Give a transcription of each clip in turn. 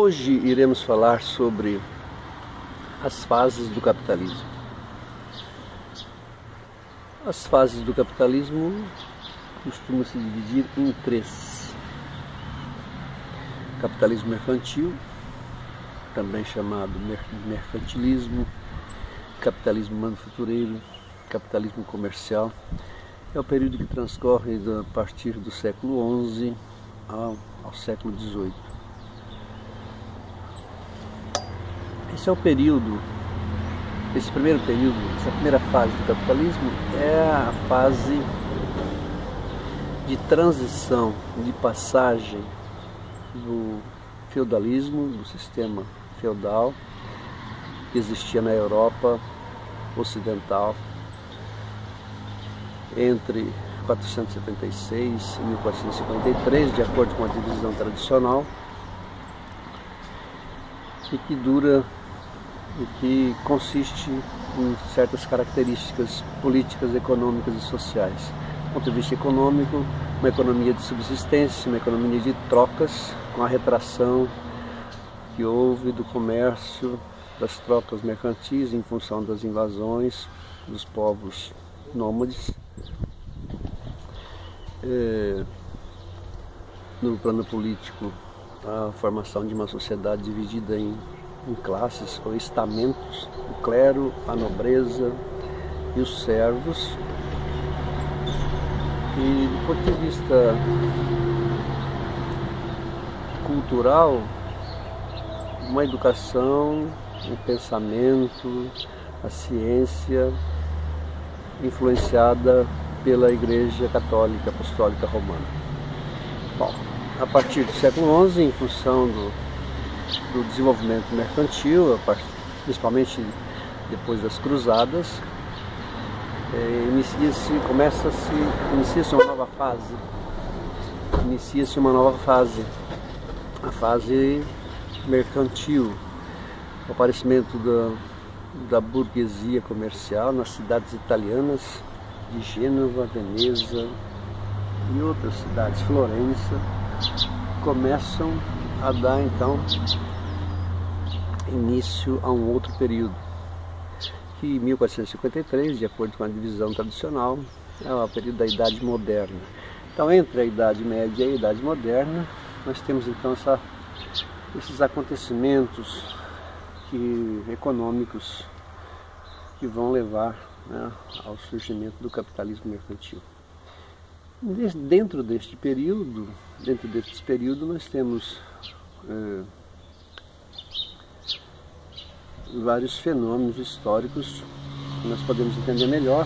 Hoje iremos falar sobre as fases do capitalismo. As fases do capitalismo costumam se dividir em três: capitalismo mercantil, também chamado mercantilismo, capitalismo manufatureiro, capitalismo comercial. É o período que transcorre a partir do século XI ao século XVIII. Esse primeiro período, essa primeira fase do capitalismo é a fase de transição, de passagem do feudalismo, do sistema feudal que existia na Europa ocidental entre 476 e 1453, de acordo com a divisão tradicional, e que dura e que consiste em certas características políticas, econômicas e sociais. Do ponto de vista econômico, uma economia de subsistência, uma economia de trocas, com a retração que houve do comércio, das trocas mercantis em função das invasões dos povos nômades. No plano político, a formação de uma sociedade dividida em classes ou estamentos: o clero, a nobreza e os servos. E do ponto de vista cultural, uma educação, um pensamento, a ciência influenciada pela Igreja Católica Apostólica Romana. Bom, a partir do século XI, em função do desenvolvimento mercantil, principalmente depois das cruzadas, inicia-se uma nova fase. A fase mercantil, o aparecimento da burguesia comercial nas cidades italianas de Gênova, Veneza e outras cidades, Florença, começam a dar então início a um outro período, que em 1453, de acordo com a divisão tradicional, é o período da Idade Moderna. Então, entre a Idade Média e a Idade Moderna, nós temos então esses acontecimentos econômicos que vão levar, né, ao surgimento do capitalismo mercantil. Dentro deste período, nós temos vários fenômenos históricos que nós podemos entender melhor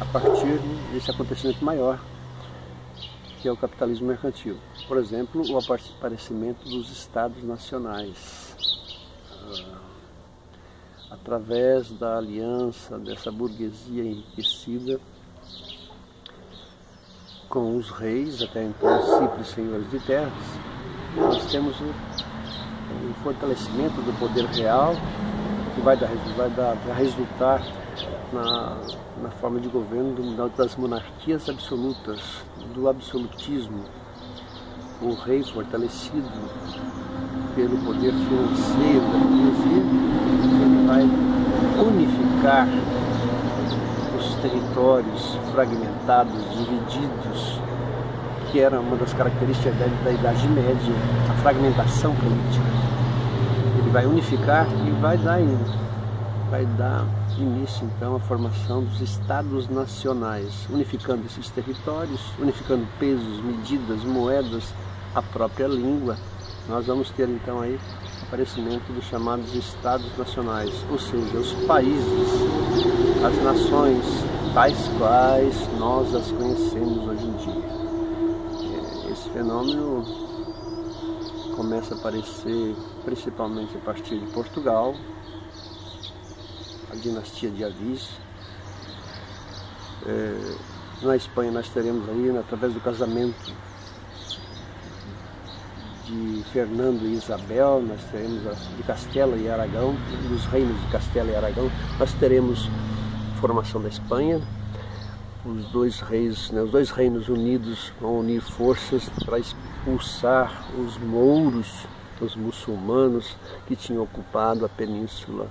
a partir desse acontecimento maior, que é o capitalismo mercantil. Por exemplo, o aparecimento dos estados nacionais, através da aliança dessa burguesia enriquecida com os reis, até então simples senhores de terras. Nós temos o fortalecimento do poder real, que vai resultar na forma de governo das monarquias absolutas, do absolutismo. O rei fortalecido pelo poder financeiro da burguesia, ele vai unificar os territórios fragmentados, divididos, que era uma das características da Idade Média, a fragmentação política. Ele vai unificar e vai dar início então à formação dos estados nacionais, unificando esses territórios, unificando pesos, medidas, moedas, a própria língua. Nós vamos ter então aí o aparecimento dos chamados estados nacionais, ou seja, os países, as nações tais quais nós as conhecemos hoje em dia. Esse fenômeno começa a aparecer principalmente a partir de Portugal, a dinastia de Avis. Na Espanha nós teremos aí, através do casamento de Fernando e Isabel, nós teremos de Castela e Aragão, dos reinos de Castela e Aragão, nós teremos a formação da Espanha. Os dois reinos unidos vão unir forças para expulsar os mouros os muçulmanos que tinham ocupado a Península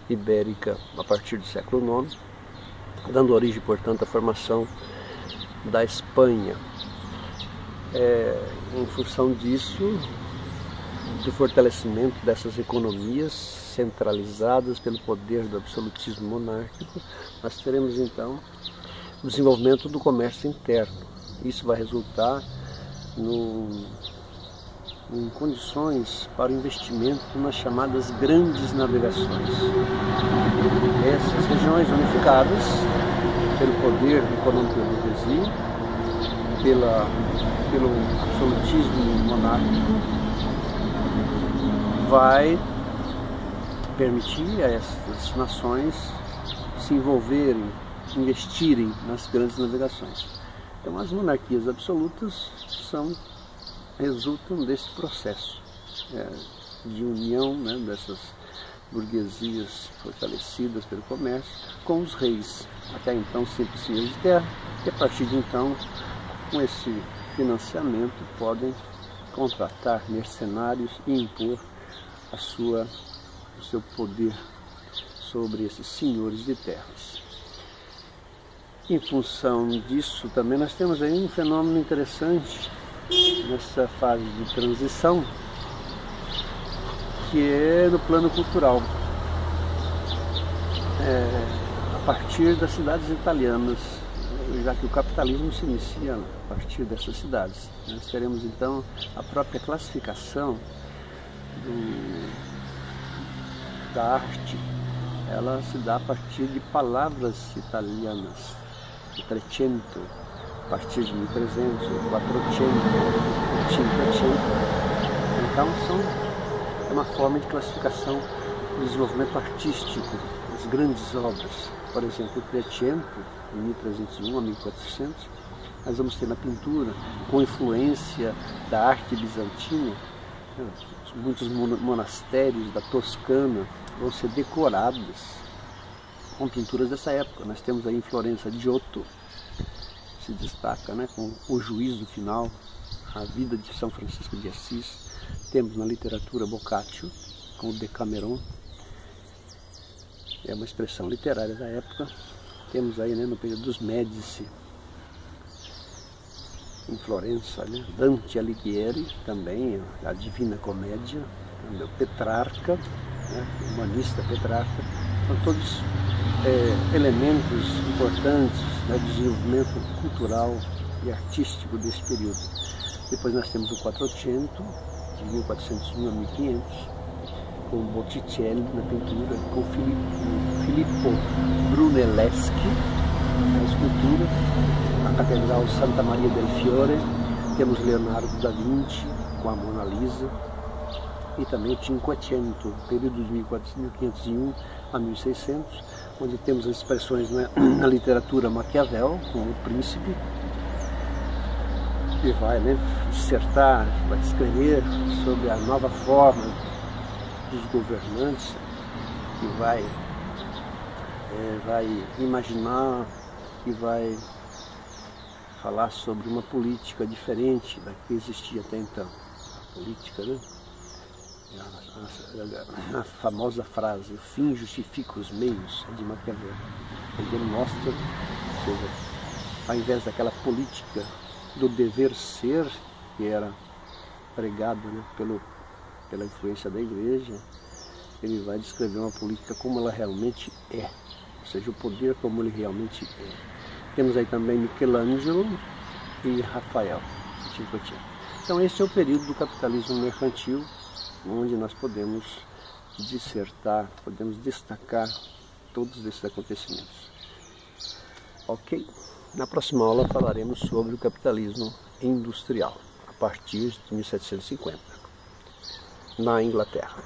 Ibérica a partir do século IX, dando origem, portanto, à formação da Espanha. Em função disso, do fortalecimento dessas economias centralizadas pelo poder do absolutismo monárquico, nós teremos então o desenvolvimento do comércio interno. Isso vai resultar em condições para o investimento nas chamadas grandes navegações. Essas regiões unificadas pelo poder econômico da burguesia, pelo absolutismo monárquico, vai permitir a essas nações se envolverem, investirem nas grandes navegações. Então as monarquias absolutas resultam desse processo de união, né, dessas burguesias fortalecidas pelo comércio com os reis, até então simples senhores de terra, e a partir de então, com esse financiamento, podem contratar mercenários e impor o seu poder sobre esses senhores de terras. Em função disso, também nós temos aí um fenômeno interessante nessa fase de transição, que é no plano cultural. A partir das cidades italianas, já que o capitalismo se inicia a partir dessas cidades. Nós teremos então a própria classificação da arte, ela se dá a partir de palavras italianas, o Trecento, a partir de 1300, o Quattrocento, o Cinquecento. Então é uma forma de classificação do desenvolvimento artístico, das grandes obras. Por exemplo, o Trecento, de 1301 a 1400, nós vamos ter na pintura, com influência da arte bizantina, muitos monastérios da Toscana vão ser decorados com pinturas dessa época. Nós temos aí em Florença Giotto, se destaca, né, com o juízo final, a vida de São Francisco de Assis. Temos na literatura Boccaccio, com o Decameron, é uma expressão literária da época. Temos aí, né, no período dos Médici, em Florença, né, Dante Alighieri, também a Divina Comédia, o Petrarca, né, o humanista Petrarca. São todos elementos importantes, né, do desenvolvimento cultural e artístico desse período. Depois nós temos o Quattrocento, de 1401 a 1500, com Botticelli na pintura, com Filippo Brunelleschi na escultura, a Catedral Santa Maria del Fiore. Temos Leonardo da Vinci com a Mona Lisa, e também o Cinquecento, período de 1501 a 1600, onde temos as expressões na literatura Maquiavel, com o Príncipe, que vai, né, dissertar, vai escrever sobre a nova forma dos governantes, que vai imaginar, que vai falar sobre uma política diferente da que existia até então. A política, né? A famosa frase, o fim justifica os meios, de Maquiavel. Ele mostra, ou seja, ao invés daquela política do dever ser, que era pregado, né, pela influência da igreja, ele vai descrever uma política como ela realmente é, ou seja, o poder como ele realmente é. Temos aí também Michelangelo e Rafael, Então esse é o período do capitalismo mercantil, onde nós podemos dissertar, podemos destacar todos esses acontecimentos. Ok? Na próxima aula falaremos sobre o capitalismo industrial, a partir de 1750, na Inglaterra.